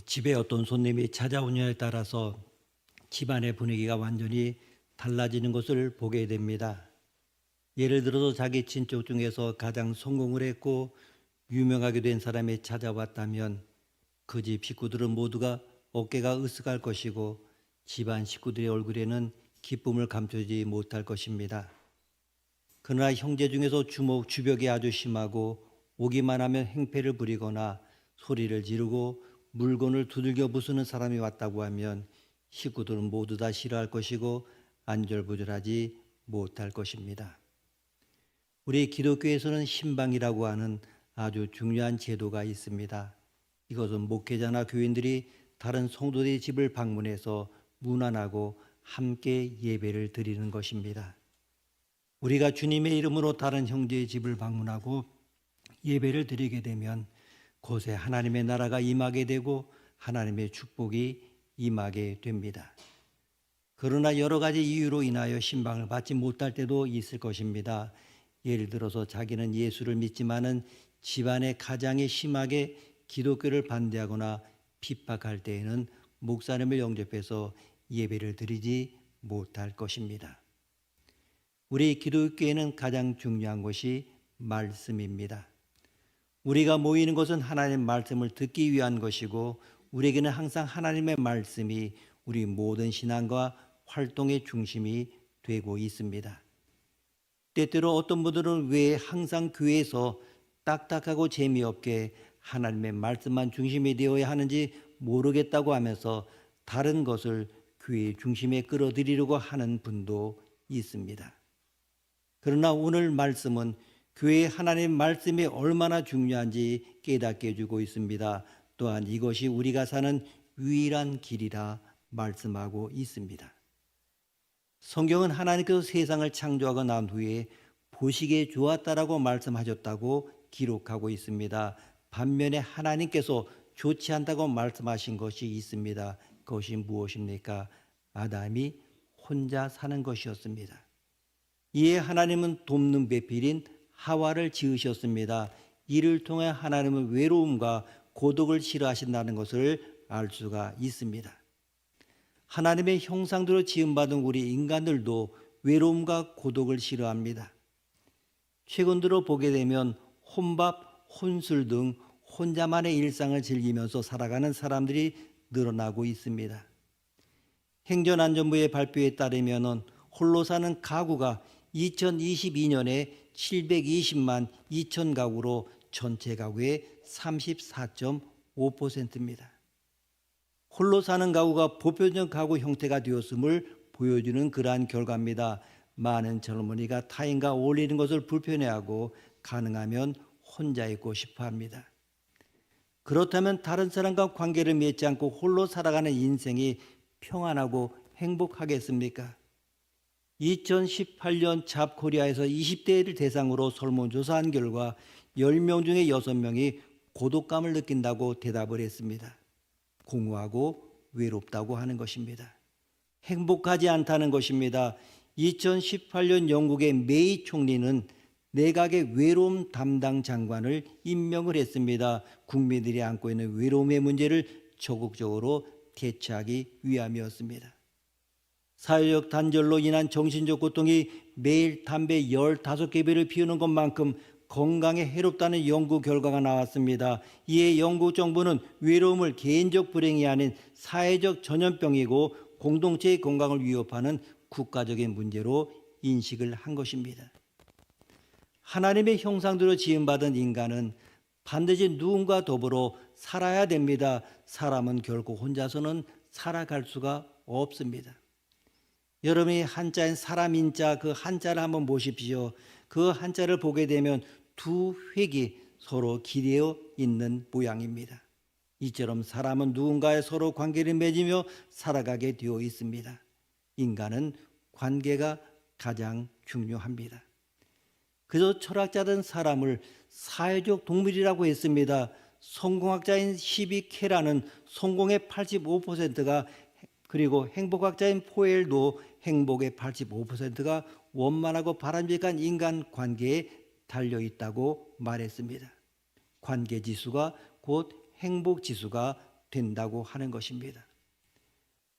집에 어떤 손님이 찾아오냐에 따라서 집안의 분위기가 완전히 달라지는 것을 보게 됩니다. 예를 들어서 자기 친족 중에서 가장 성공을 했고 유명하게 된 사람이 찾아왔다면 그 집 식구들은 모두가 어깨가 으쓱할 것이고 집안 식구들의 얼굴에는 기쁨을 감추지 못할 것입니다. 그러나 형제 중에서 주벽이 아주 심하고 오기만 하면 행패를 부리거나 소리를 지르고 물건을 두들겨 부수는 사람이 왔다고 하면 식구들은 모두 다 싫어할 것이고 안절부절하지 못할 것입니다. 우리 기독교에서는 신방이라고 하는 아주 중요한 제도가 있습니다. 이것은 목회자나 교인들이 다른 성도들의 집을 방문해서 문안하고 함께 예배를 드리는 것입니다. 우리가 주님의 이름으로 다른 형제의 집을 방문하고 예배를 드리게 되면 곳에 하나님의 나라가 임하게 되고 하나님의 축복이 임하게 됩니다. 그러나 여러 가지 이유로 인하여 신방을 받지 못할 때도 있을 것입니다. 예를 들어서 자기는 예수를 믿지만은 집안의 가장이 심하게 기독교를 반대하거나 핍박할 때에는 목사님을 영접해서 예배를 드리지 못할 것입니다. 우리 기독교에는 가장 중요한 것이 말씀입니다. 우리가 모이는 것은 하나님의 말씀을 듣기 위한 것이고 우리에게는 항상 하나님의 말씀이 우리 모든 신앙과 활동의 중심이 되고 있습니다. 때때로 어떤 분들은 왜 항상 교회에서 딱딱하고 재미없게 하나님의 말씀만 중심이 되어야 하는지 모르겠다고 하면서 다른 것을 교회의 중심에 끌어들이려고 하는 분도 있습니다. 그러나 오늘 말씀은 교회의 하나님의 말씀이 얼마나 중요한지 깨닫게 해주고 있습니다. 또한 이것이 우리가 사는 유일한 길이라 말씀하고 있습니다. 성경은 하나님께서 세상을 창조하고 난 후에 보시기에 좋았다라고 말씀하셨다고 기록하고 있습니다. 반면에 하나님께서 좋지 않다고 말씀하신 것이 있습니다. 그것이 무엇입니까? 아담이 혼자 사는 것이었습니다. 이에 하나님은 돕는 배필인 하와를 지으셨습니다. 이를 통해 하나님은 외로움과 고독을 싫어하신다는 것을 알 수가 있습니다. 하나님의 형상대로 지음받은 우리 인간들도 외로움과 고독을 싫어합니다. 최근 들어 보게 되면 혼밥, 혼술 등 혼자만의 일상을 즐기면서 살아가는 사람들이 늘어나고 있습니다. 행정안전부의 발표에 따르면 홀로 사는 가구가 2022년에 720만 2천 가구로 전체 가구의 34.5%입니다. 홀로 사는 가구가 보편적 가구 형태가 되었음을 보여주는 그러한 결과입니다. 많은 젊은이가 타인과 어울리는 것을 불편해하고 가능하면 혼자 있고 싶어합니다. 그렇다면 다른 사람과 관계를 맺지 않고 홀로 살아가는 인생이 평안하고 행복하겠습니까? 2018년 잡코리아에서 20대를 대상으로 설문조사한 결과 10명 중에 6명이 고독감을 느낀다고 대답을 했습니다. 공허하고 외롭다고 하는 것입니다. 행복하지 않다는 것입니다. 2018년 영국의 메이 총리는 내각의 외로움 담당 장관을 임명을 했습니다. 국민들이 안고 있는 외로움의 문제를 적극적으로 대처하기 위함이었습니다. 사회적 단절로 인한 정신적 고통이 매일 담배 15개비를 피우는 것만큼 건강에 해롭다는 연구 결과가 나왔습니다. 이에 영국 정부는 외로움을 개인적 불행이 아닌 사회적 전염병이고 공동체의 건강을 위협하는 국가적인 문제로 인식을 한 것입니다. 하나님의 형상대로 지음받은 인간은 반드시 누군가 더불어 살아야 됩니다. 사람은 결코 혼자서는 살아갈 수가 없습니다. 여러분이 한자인 사람인자 그 한자를 한번 보십시오. 그 한자를 보게 되면 두 획이 서로 기대어 있는 모양입니다. 이처럼 사람은 누군가의 서로 관계를 맺으며 살아가게 되어 있습니다. 인간은 관계가 가장 중요합니다. 그래서 철학자들은 사람을 사회적 동물이라고 했습니다. 성공학자인 시비 케라는 성공의 85%가 그리고 행복학자인 포엘도 행복의 85%가 원만하고 바람직한 인간 관계에 달려있다고 말했습니다. 관계지수가 곧 행복지수가 된다고 하는 것입니다.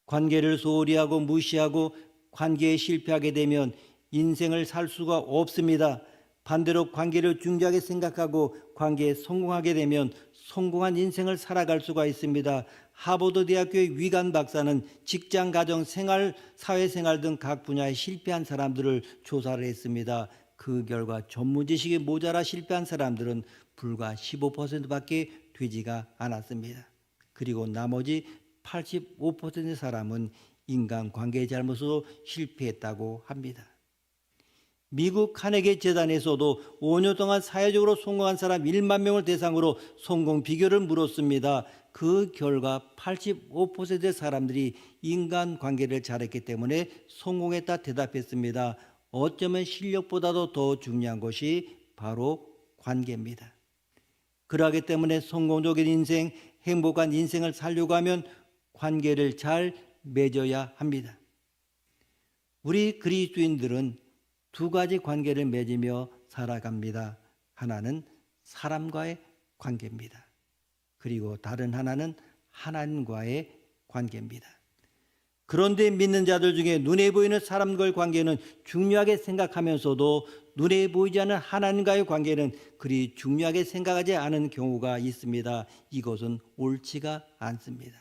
관계를 소홀히 하고 무시하고 관계에 실패하게 되면 인생을 살 수가 없습니다. 반대로 관계를 중요하게 생각하고 관계에 성공하게 되면 성공한 인생을 살아갈 수가 있습니다. 하버드 대학교의 위관 박사는 직장, 가정, 생활, 사회생활 등 각 분야에 실패한 사람들을 조사를 했습니다. 그 결과 전문 지식이 모자라 실패한 사람들은 불과 15%밖에 되지가 않았습니다. 그리고 나머지 85%의 사람은 인간관계의 잘못으로 실패했다고 합니다. 미국 카네기 재단에서도 5년 동안 사회적으로 성공한 사람 1만 명을 대상으로 성공 비결을 물었습니다. 그 결과 85%의 사람들이 인간관계를 잘했기 때문에 성공했다 대답했습니다. 어쩌면 실력보다도 더 중요한 것이 바로 관계입니다. 그러하기 때문에 성공적인 인생, 행복한 인생을 살려고 하면 관계를 잘 맺어야 합니다. 우리 그리스도인들은 두 가지 관계를 맺으며 살아갑니다. 하나는 사람과의 관계입니다. 그리고 다른 하나는 하나님과의 관계입니다. 그런데 믿는 자들 중에 눈에 보이는 사람과의 관계는 중요하게 생각하면서도 눈에 보이지 않는 하나님과의 관계는 그리 중요하게 생각하지 않은 경우가 있습니다. 이것은 옳지가 않습니다.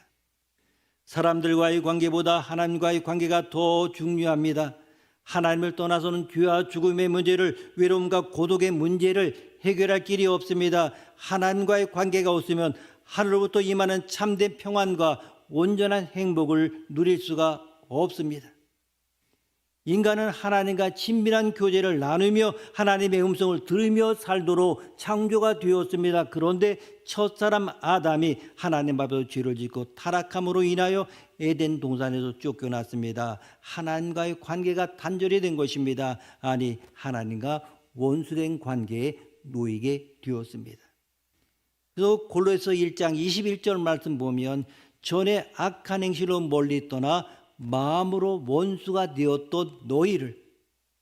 사람들과의 관계보다 하나님과의 관계가 더 중요합니다. 하나님을 떠나서는 죄와 죽음의 문제를, 외로움과 고독의 문제를 해결할 길이 없습니다. 하나님과의 관계가 없으면 하늘로부터 임하는 참된 평안과 온전한 행복을 누릴 수가 없습니다. 인간은 하나님과 친밀한 교제를 나누며 하나님의 음성을 들으며 살도록 창조가 되었습니다. 그런데 첫사람 아담이 하나님 앞에서 죄를 짓고 타락함으로 인하여 에덴 동산에서 쫓겨났습니다. 하나님과의 관계가 단절이 된 것입니다. 아니, 하나님과 원수된 관계에 놓이게 되었습니다. 그래서 골로새서 1장 21절 말씀 보면 전에 악한 행실로 멀리 떠나 마음으로 원수가 되었던 너희를,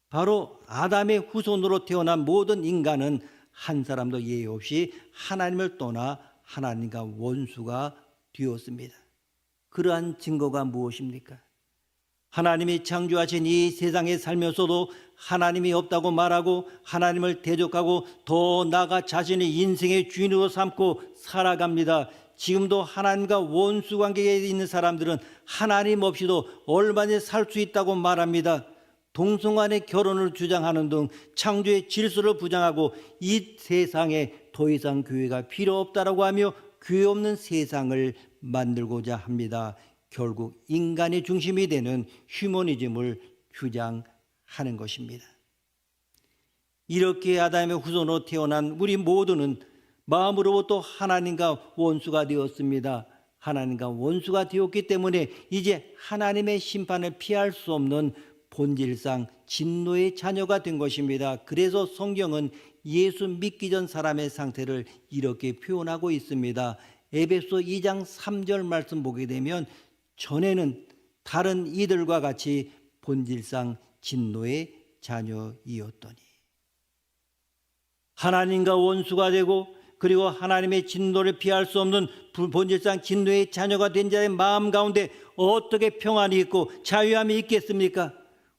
바로 아담의 후손으로 태어난 모든 인간은 한 사람도 예외 없이 하나님을 떠나 하나님과 원수가 되었습니다. 그러한 증거가 무엇입니까? 하나님이 창조하신 이 세상에 살면서도 하나님이 없다고 말하고 하나님을 대적하고 더 나아가 자신의 인생의 주인으로 삼고 살아갑니다. 지금도 하나님과 원수 관계에 있는 사람들은 하나님 없이도 얼마든지 살 수 있다고 말합니다. 동성간의 결혼을 주장하는 등 창조의 질서를 부정하고 이 세상에 더 이상 교회가 필요 없다라고 하며 교회 없는 세상을 만들고자 합니다. 결국 인간의 중심이 되는 휴머니즘을 주장하는 것입니다. 이렇게 아담의 후손으로 태어난 우리 모두는 마음으로부터 하나님과 원수가 되었습니다. 하나님과 원수가 되었기 때문에 이제 하나님의 심판을 피할 수 없는 본질상 진노의 자녀가 된 것입니다. 그래서 성경은 예수 믿기 전 사람의 상태를 이렇게 표현하고 있습니다. 에베소 2장 3절 말씀 보게 되면 전에는 다른 이들과 같이 본질상 진노의 자녀이었더니 하나님과 원수가 되고 그리고 하나님의 진노를 피할 수 없는 본질상 진노의 자녀가 된 자의 마음 가운데 어떻게 평안이 있고 자유함이 있겠습니까?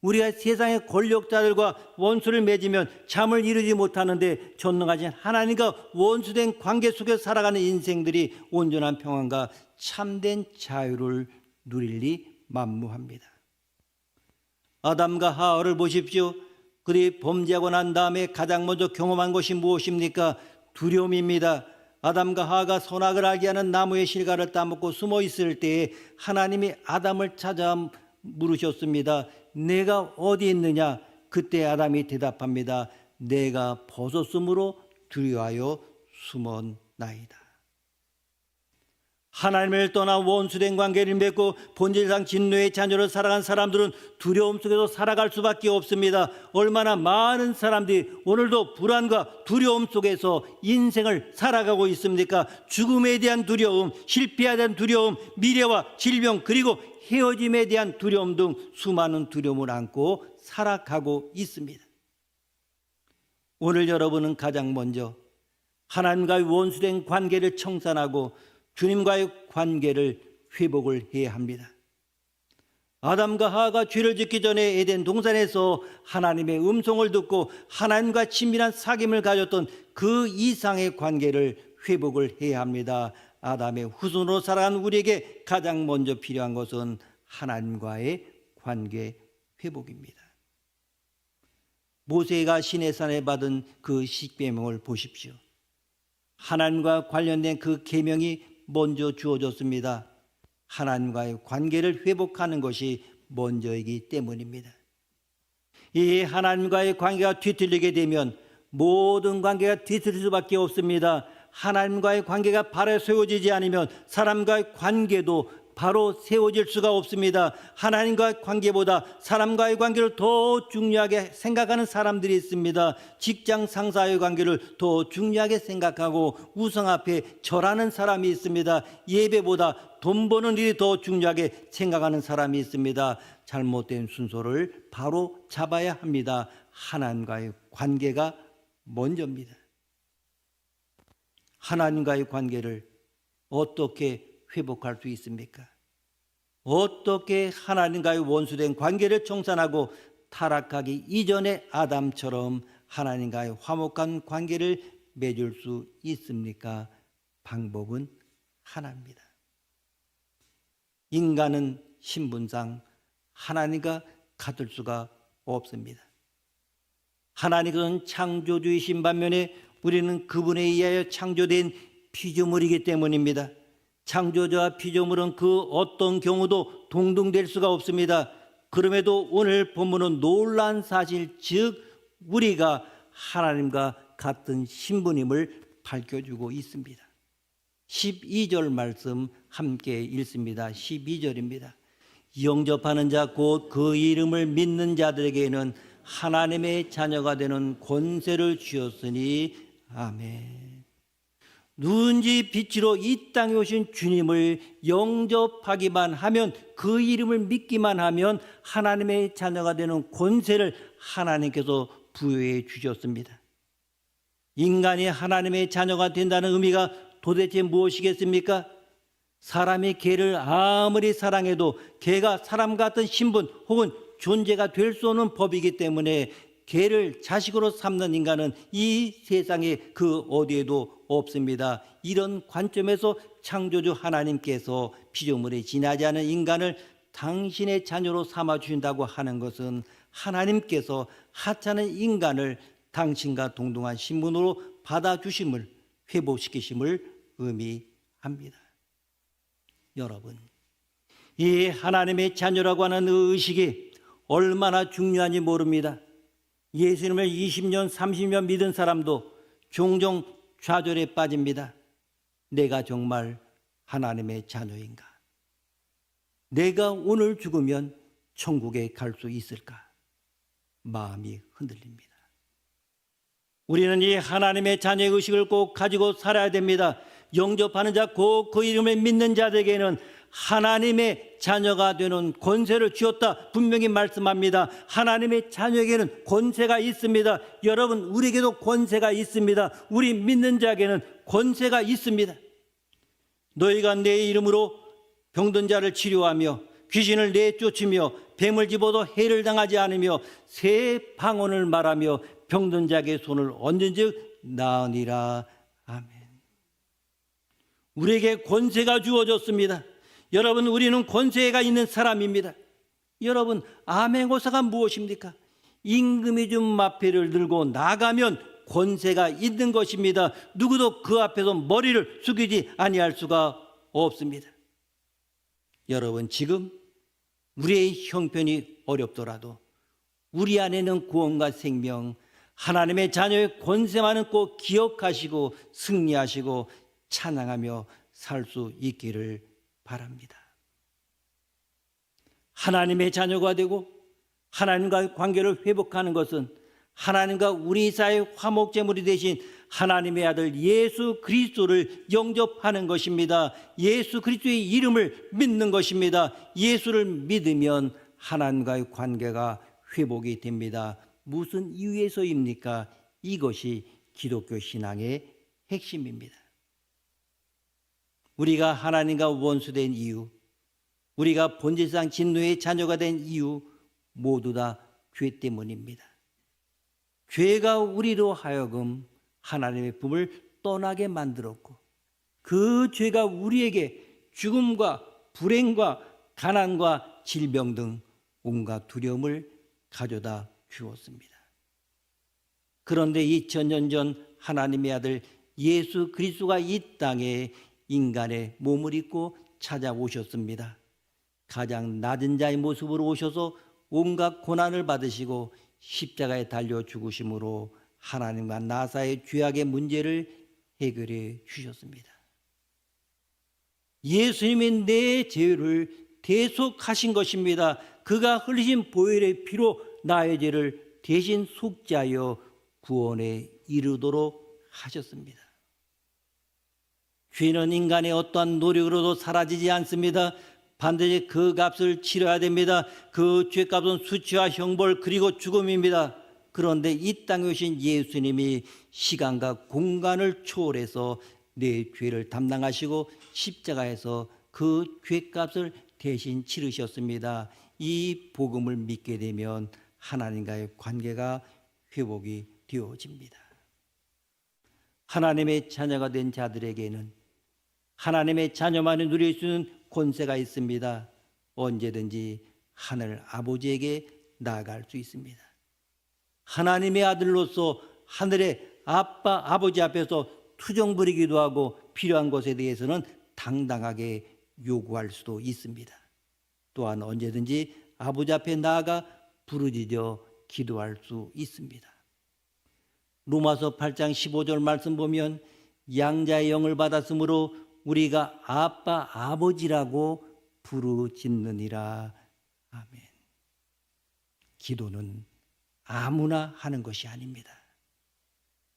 우리가 세상의 권력자들과 원수를 맺으면 잠을 이루지 못하는데 전능하신 하나님과 원수된 관계 속에 살아가는 인생들이 온전한 평안과 참된 자유를 누릴 리 만무합니다. 아담과 하와를 보십시오. 그들이 범죄하고 난 다음에 가장 먼저 경험한 것이 무엇입니까? 두려움입니다. 아담과 하와가 선악을 알게 하는 나무의 실과를 따먹고 숨어 있을 때에 하나님이 아담을 찾아 물으셨습니다. 내가 어디 있느냐? 그때 아담이 대답합니다. 내가 벗었으므로 두려워하여 숨었나이다. 하나님을 떠나 원수된 관계를 맺고 본질상 진노의 자녀로 살아간 사람들은 두려움 속에서 살아갈 수밖에 없습니다. 얼마나 많은 사람들이 오늘도 불안과 두려움 속에서 인생을 살아가고 있습니까? 죽음에 대한 두려움, 실패에 대한 두려움, 미래와 질병 그리고 헤어짐에 대한 두려움 등 수많은 두려움을 안고 살아가고 있습니다. 오늘 여러분은 가장 먼저 하나님과의 원수된 관계를 청산하고 주님과의 관계를 회복을 해야 합니다. 아담과 하와가 죄를 짓기 전에 에덴 동산에서 하나님의 음성을 듣고 하나님과 친밀한 사귐을 가졌던 그 이상의 관계를 회복을 해야 합니다. 아담의 후손으로 살아간 우리에게 가장 먼저 필요한 것은 하나님과의 관계 회복입니다. 모세가 시내산에 받은 그 십계명을 보십시오. 하나님과 관련된 그 계명이 먼저 주어졌습니다. 하나님과의 관계를 회복하는 것이 먼저이기 때문입니다. 이 하나님과의 관계가 뒤틀리게 되면 모든 관계가 뒤틀릴 수밖에 없습니다. 하나님과의 관계가 바로 세워지지 않으면 사람과의 관계도 바로 세워질 수가 없습니다. 하나님과의 관계보다 사람과의 관계를 더 중요하게 생각하는 사람들이 있습니다. 직장 상사의 관계를 더 중요하게 생각하고 우상 앞에 절하는 사람이 있습니다. 예배보다 돈 버는 일이 더 중요하게 생각하는 사람이 있습니다. 잘못된 순서를 바로 잡아야 합니다. 하나님과의 관계가 먼저입니다. 하나님과의 관계를 어떻게 회복할 수 있습니까? 어떻게 하나님과의 원수된 관계를 청산하고 타락하기 이전에 아담처럼 하나님과의 화목한 관계를 맺을 수 있습니까? 방법은 하나입니다. 인간은 신분상 하나님과 같을 수가 없습니다. 하나님은 창조주이신 반면에 우리는 그분에 의하여 창조된 피조물이기 때문입니다. 창조주와 피조물은 그 어떤 경우도 동등될 수가 없습니다. 그럼에도 오늘 본문은 놀라운 사실, 즉 우리가 하나님과 같은 신분임을 밝혀주고 있습니다. 12절 말씀 함께 읽습니다. 12절입니다. 영접하는 자 곧 그 이름을 믿는 자들에게는 하나님의 자녀가 되는 권세를 주었으니 아멘. 누군지 빛으로 이 땅에 오신 주님을 영접하기만 하면, 그 이름을 믿기만 하면 하나님의 자녀가 되는 권세를 하나님께서 부여해 주셨습니다. 인간이 하나님의 자녀가 된다는 의미가 도대체 무엇이겠습니까? 사람이 개를 아무리 사랑해도 개가 사람 같은 신분 혹은 존재가 될 수 없는 법이기 때문에 개를 자식으로 삼는 인간은 이 세상에 그 어디에도 없습니다. 이런 관점에서 창조주 하나님께서 피조물에 지나지 않은 인간을 당신의 자녀로 삼아 주신다고 하는 것은 하나님께서 하찮은 인간을 당신과 동등한 신분으로 받아주심을, 회복시키심을 의미합니다. 여러분, 이 하나님의 자녀라고 하는 의식이 얼마나 중요한지 모릅니다. 예수님을 20년, 30년 믿은 사람도 종종 좌절에 빠집니다. 내가 정말 하나님의 자녀인가? 내가 오늘 죽으면 천국에 갈 수 있을까? 마음이 흔들립니다. 우리는 이 하나님의 자녀의 의식을 꼭 가지고 살아야 됩니다. 영접하는 자, 곧 그 이름을 믿는 자들에게는 하나님의 자녀가 되는 권세를 주었다 분명히 말씀합니다. 하나님의 자녀에게는 권세가 있습니다. 여러분, 우리에게도 권세가 있습니다. 우리 믿는 자에게는 권세가 있습니다. 너희가 내 이름으로 병든 자를 치료하며 귀신을 내쫓으며 뱀을 집어도 해를 당하지 않으며 새 방언을 말하며 병든 자에게 손을 얹은즉 나으니라. 아멘. 우리에게 권세가 주어졌습니다. 여러분, 우리는 권세가 있는 사람입니다. 여러분, 아멘고사가 무엇입니까? 임금이 준 마패를 들고 나가면 권세가 있는 것입니다. 누구도 그 앞에서 머리를 숙이지 아니할 수가 없습니다. 여러분, 지금 우리의 형편이 어렵더라도 우리 안에는 구원과 생명, 하나님의 자녀의 권세만은 꼭 기억하시고 승리하시고 찬양하며 살 수 있기를 바랍니다. 하나님의 자녀가 되고 하나님과의 관계를 회복하는 것은 하나님과 우리 사이의 화목제물이 되신 하나님의 아들 예수 그리스도를 영접하는 것입니다. 예수 그리스도의 이름을 믿는 것입니다. 예수를 믿으면 하나님과의 관계가 회복이 됩니다. 무슨 이유에서입니까? 이것이 기독교 신앙의 핵심입니다. 우리가 하나님과 원수된 이유, 우리가 본질상 진노의 자녀가 된 이유 모두 다 죄 때문입니다. 죄가 우리로 하여금 하나님의 품을 떠나게 만들었고 그 죄가 우리에게 죽음과 불행과 가난과 질병 등 온갖 두려움을 가져다 주었습니다. 그런데 2000년 전 하나님의 아들 예수 그리스도가 이 땅에 인간의 몸을 입고 찾아오셨습니다. 가장 낮은 자의 모습으로 오셔서 온갖 고난을 받으시고 십자가에 달려 죽으심으로 하나님과 나 사이의 죄악의 문제를 해결해 주셨습니다. 예수님이 내 죄를 대속하신 것입니다. 그가 흘리신 보혈의 피로 나의 죄를 대신 속죄하여 구원에 이르도록 하셨습니다. 죄는 인간의 어떠한 노력으로도 사라지지 않습니다. 반드시 그 값을 치러야 됩니다. 그 죄값은 수치와 형벌 그리고 죽음입니다. 그런데 이 땅에 오신 예수님이 시간과 공간을 초월해서 내 죄를 담당하시고 십자가에서 그 죄값을 대신 치르셨습니다. 이 복음을 믿게 되면 하나님과의 관계가 회복이 되어집니다. 하나님의 자녀가 된 자들에게는 하나님의 자녀만이 누릴 수 있는 권세가 있습니다. 언제든지 하늘 아버지에게 나아갈 수 있습니다. 하나님의 아들로서 하늘의 아빠 아버지 앞에서 투정 부리기도 하고 필요한 것에 대해서는 당당하게 요구할 수도 있습니다. 또한 언제든지 아버지 앞에 나아가 부르짖어 기도할 수 있습니다. 로마서 8장 15절 말씀 보면 양자의 영을 받았으므로 우리가 아빠 아버지라고 부르짖느니라. 아멘. 기도는 아무나 하는 것이 아닙니다.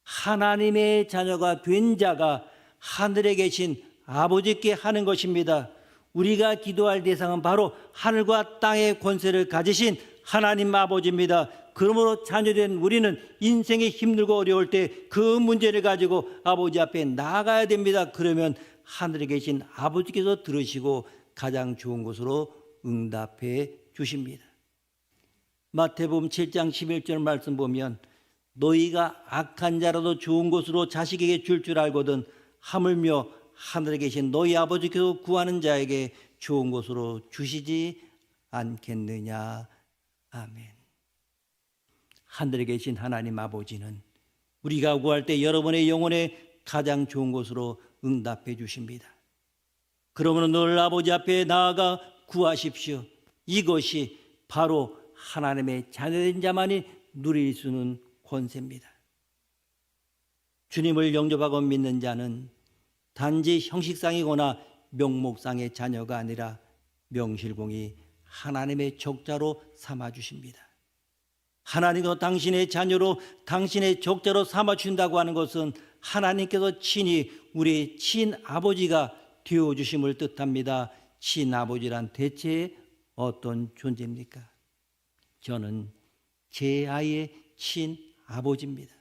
하나님의 자녀가 된 자가 하늘에 계신 아버지께 하는 것입니다. 우리가 기도할 대상은 바로 하늘과 땅의 권세를 가지신 하나님 아버지입니다. 그러므로 자녀된 우리는 인생이 힘들고 어려울 때 그 문제를 가지고 아버지 앞에 나아가야 됩니다. 그러면 하늘에 계신 아버지께서 들으시고 가장 좋은 것으로 응답해 주십니다. 마태복음 7장 11절 말씀 보면 너희가 악한 자라도 좋은 것으로 자식에게 줄 알거든 하물며 하늘에 계신 너희 아버지께서 구하는 자에게 좋은 것으로 주시지 않겠느냐. 아멘. 하늘에 계신 하나님 아버지는 우리가 구할 때 여러분의 영혼에 가장 좋은 것으로 응답해 주십니다. 그러므로 늘 아버지 앞에 나아가 구하십시오. 이것이 바로 하나님의 자녀된 자만이 누릴 수 있는 권세입니다. 주님을 영접하고 믿는 자는 단지 형식상이거나 명목상의 자녀가 아니라 명실공히 하나님의 적자로 삼아주십니다. 하나님께서 당신의 자녀로 당신의 적자로 삼아주신다고 하는 것은 하나님께서 친히 우리의 친아버지가 되어주심을 뜻합니다. 친아버지란 대체 어떤 존재입니까? 저는 제 아이의 친아버지입니다.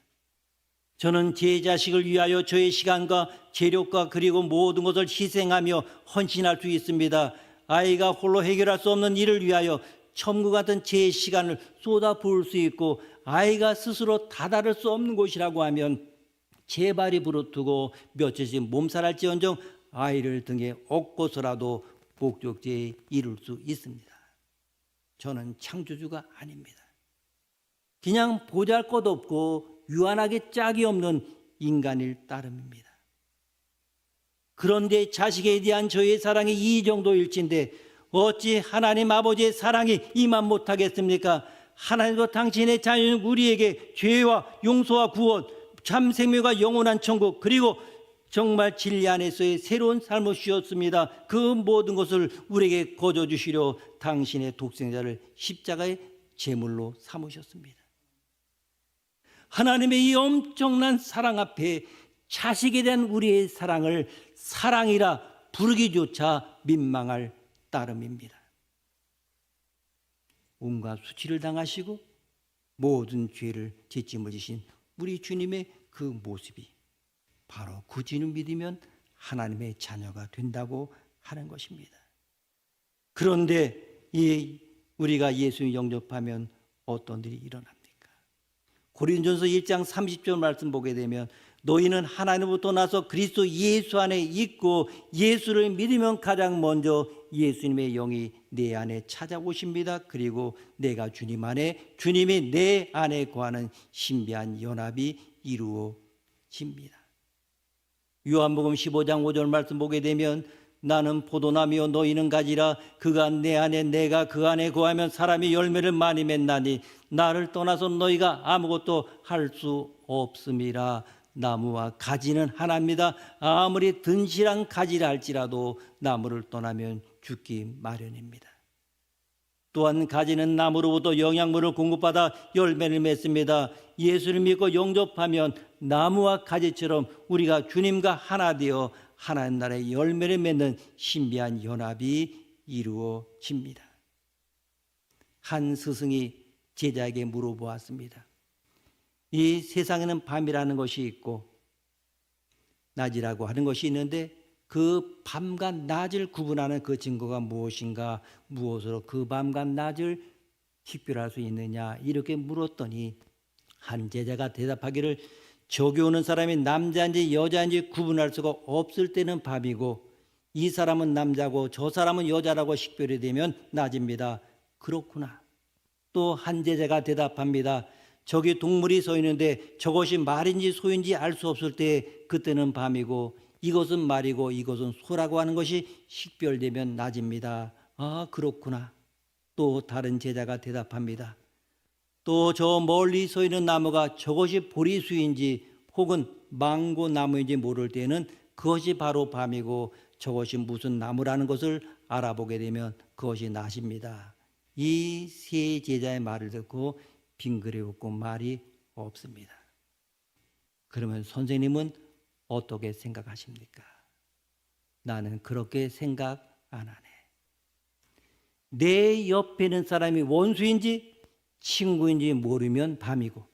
저는 제 자식을 위하여 저의 시간과 재력과 그리고 모든 것을 희생하며 헌신할 수 있습니다. 아이가 홀로 해결할 수 없는 일을 위하여 천국 같은 제 시간을 쏟아 부을 수 있고 아이가 스스로 다다를 수 없는 곳이라고 하면 제 발이 부르트고 며칠씩 몸살할지언정 아이를 등에 업고서라도 목적지에 이룰 수 있습니다. 저는 창조주가 아닙니다. 그냥 보잘것없고 유한하게 짝이 없는 인간일 따름입니다. 그런데 자식에 대한 저의 사랑이 이 정도일진데 어찌 하나님 아버지의 사랑이 이만 못하겠습니까? 하나님도 당신의 자녀는 우리에게 죄와 용서와 구원, 참 생명과 영원한 천국 그리고 정말 진리 안에서의 새로운 삶을 주셨습니다. 그 모든 것을 우리에게 거저 주시려 당신의 독생자를 십자가의 제물로 삼으셨습니다. 하나님의 이 엄청난 사랑 앞에 자식에 대한 우리의 사랑을 사랑이라 부르기조차 민망할 따름입니다. 온갖 수치를 당하시고 모든 죄를 뒷짐을 지신 우리 주님의 그 모습이 바로 그 주님 믿으면 하나님의 자녀가 된다고 하는 것입니다. 그런데 우리가 예수님 영접하면 어떤 일이 일어납니까? 고린도전서 1장 30절 말씀 보게 되면 너희는 하나님부터 나서 그리스도 예수 안에 있고 예수를 믿으면 가장 먼저 예수님의 영이 내 안에 찾아오십니다. 그리고 내가 주님 안에, 주님이 내 안에 거하는 신비한 연합이 이루어집니다. 요한복음 15장 5절 말씀 보게 되면 나는 포도나무요 너희는 가지라. 그가 내 안에 내가 그 안에 거하면 사람이 열매를 많이 맺나니 나를 떠나서 너희가 아무것도 할 수 없음이라. 나무와 가지는 하나입니다. 아무리 든실한 가지라 할지라도 나무를 떠나면 죽기 마련입니다. 또한 가지는 나무로부터 영양분을 공급받아 열매를 맺습니다. 예수를 믿고 영접하면 나무와 가지처럼 우리가 주님과 하나 되어 하나님 나라의 열매를 맺는 신비한 연합이 이루어집니다. 한 스승이 제자에게 물어보았습니다. 이 세상에는 밤이라는 것이 있고 낮이라고 하는 것이 있는데 그 밤과 낮을 구분하는 그 증거가 무엇인가, 무엇으로 그 밤과 낮을 식별할 수 있느냐 이렇게 물었더니 한 제자가 대답하기를 저기 오는 사람이 남자인지 여자인지 구분할 수가 없을 때는 밤이고 이 사람은 남자고 저 사람은 여자라고 식별이 되면 낮입니다. 그렇구나. 또 한 제자가 대답합니다. 저기 동물이 서 있는데 저것이 말인지 소인지 알 수 없을 때 그때는 밤이고 이것은 말이고 이것은 소라고 하는 것이 식별되면 낮입니다. 아, 그렇구나. 또 다른 제자가 대답합니다. 또 저 멀리 서 있는 나무가 저것이 보리수인지 혹은 망고나무인지 모를 때는 그것이 바로 밤이고 저것이 무슨 나무라는 것을 알아보게 되면 그것이 낮입니다. 이 세 제자의 말을 듣고 빙그레 웃고 말이 없습니다. 그러면 선생님은 어떻게 생각하십니까? 나는 그렇게 생각 안 하네. 내 옆에 있는 사람이 원수인지 친구인지 모르면 밤이고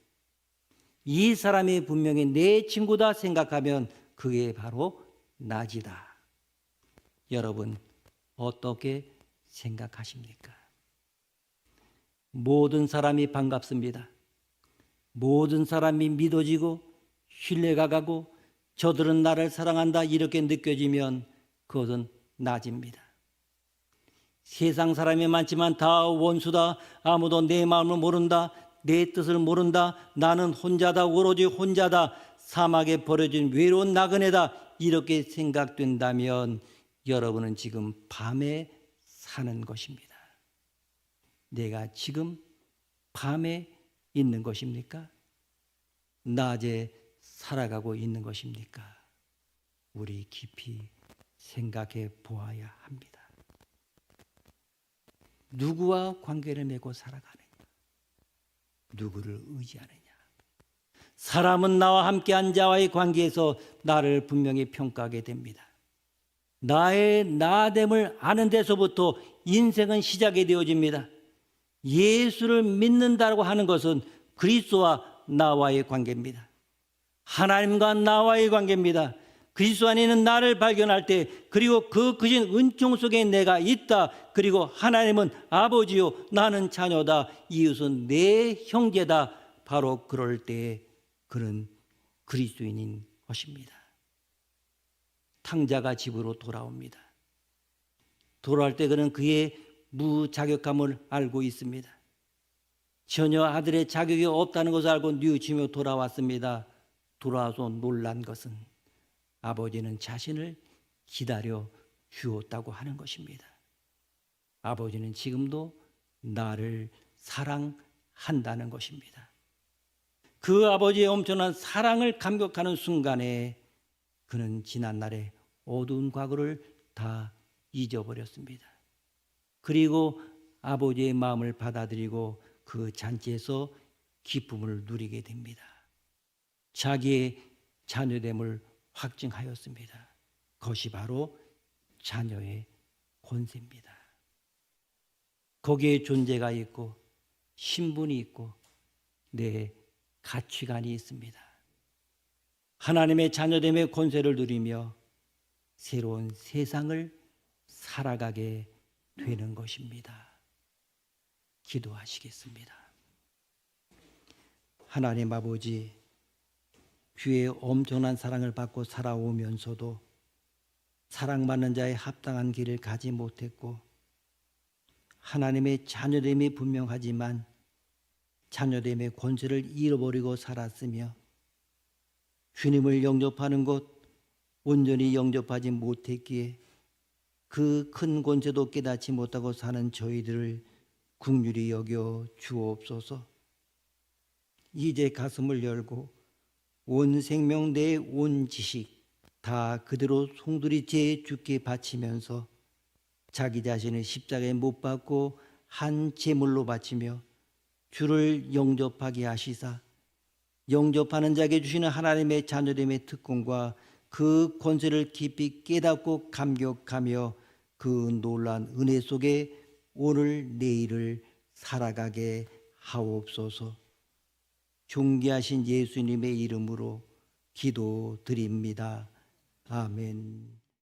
이 사람이 분명히 내 친구다 생각하면 그게 바로 낮이다. 여러분 어떻게 생각하십니까? 모든 사람이 반갑습니다. 모든 사람이 믿어지고 신뢰가 가고 저들은 나를 사랑한다 이렇게 느껴지면 그것은 낮입니다. 세상 사람이 많지만 다 원수다. 아무도 내 마음을 모른다. 내 뜻을 모른다. 나는 혼자다. 오로지 혼자다. 사막에 버려진 외로운 나그네다. 이렇게 생각된다면 여러분은 지금 밤에 사는 것입니다. 내가 지금 밤에 있는 것입니까? 낮에 살아가고 있는 것입니까? 우리 깊이 생각해 보아야 합니다. 누구와 관계를 맺고 살아가느냐? 누구를 의지하느냐? 사람은 나와 함께한 자와의 관계에서 나를 분명히 평가하게 됩니다. 나의 나됨을 아는 데서부터 인생은 시작이 되어집니다. 예수를 믿는다고 하는 것은 그리스도와 나와의 관계입니다. 하나님과 나와의 관계입니다. 그리스도 안에 있는 나를 발견할 때 그리고 그 크신 은총 속에 내가 있다. 그리고 하나님은 아버지요 나는 자녀다. 이웃은 내 형제다. 바로 그럴 때 그는 그리스도인인 것입니다. 탕자가 집으로 돌아옵니다. 돌아올 때 그는 그의 무자격감을 알고 있습니다. 전혀 아들의 자격이 없다는 것을 알고 뉘우치며 돌아왔습니다. 돌아와서 놀란 것은 아버지는 자신을 기다려 주었다고 하는 것입니다. 아버지는 지금도 나를 사랑한다는 것입니다. 그 아버지의 엄청난 사랑을 감격하는 순간에 그는 지난날의 어두운 과거를 다 잊어버렸습니다. 그리고 아버지의 마음을 받아들이고 그 잔치에서 기쁨을 누리게 됩니다. 자기의 자녀됨을 확증하였습니다. 그것이 바로 자녀의 권세입니다. 거기에 존재가 있고 신분이 있고 내 가치관이 있습니다. 하나님의 자녀됨의 권세를 누리며 새로운 세상을 살아가게 되는 것입니다. 기도하시겠습니다. 하나님 아버지, 주의 엄청난 사랑을 받고 살아오면서도 사랑받는 자의 합당한 길을 가지 못했고 하나님의 자녀됨이 분명하지만 자녀됨의 권세를 잃어버리고 살았으며 주님을 영접하는 것 온전히 영접하지 못했기에 그 큰 권세도 깨닫지 못하고 사는 저희들을 긍휼히 여겨 주옵소서. 이제 가슴을 열고 온 생명 내 온 지식 다 그대로 송두리 제 주께 바치면서 자기 자신을 십자가에 못 박고 한 제물로 바치며 주를 영접하게 하시사 영접하는 자에게 주시는 하나님의 자녀됨의 특권과 그 권세를 깊이 깨닫고 감격하며 그 놀라운 은혜 속에 오늘 내일을 살아가게 하옵소서. 존귀하신 예수님의 이름으로 기도드립니다. 아멘.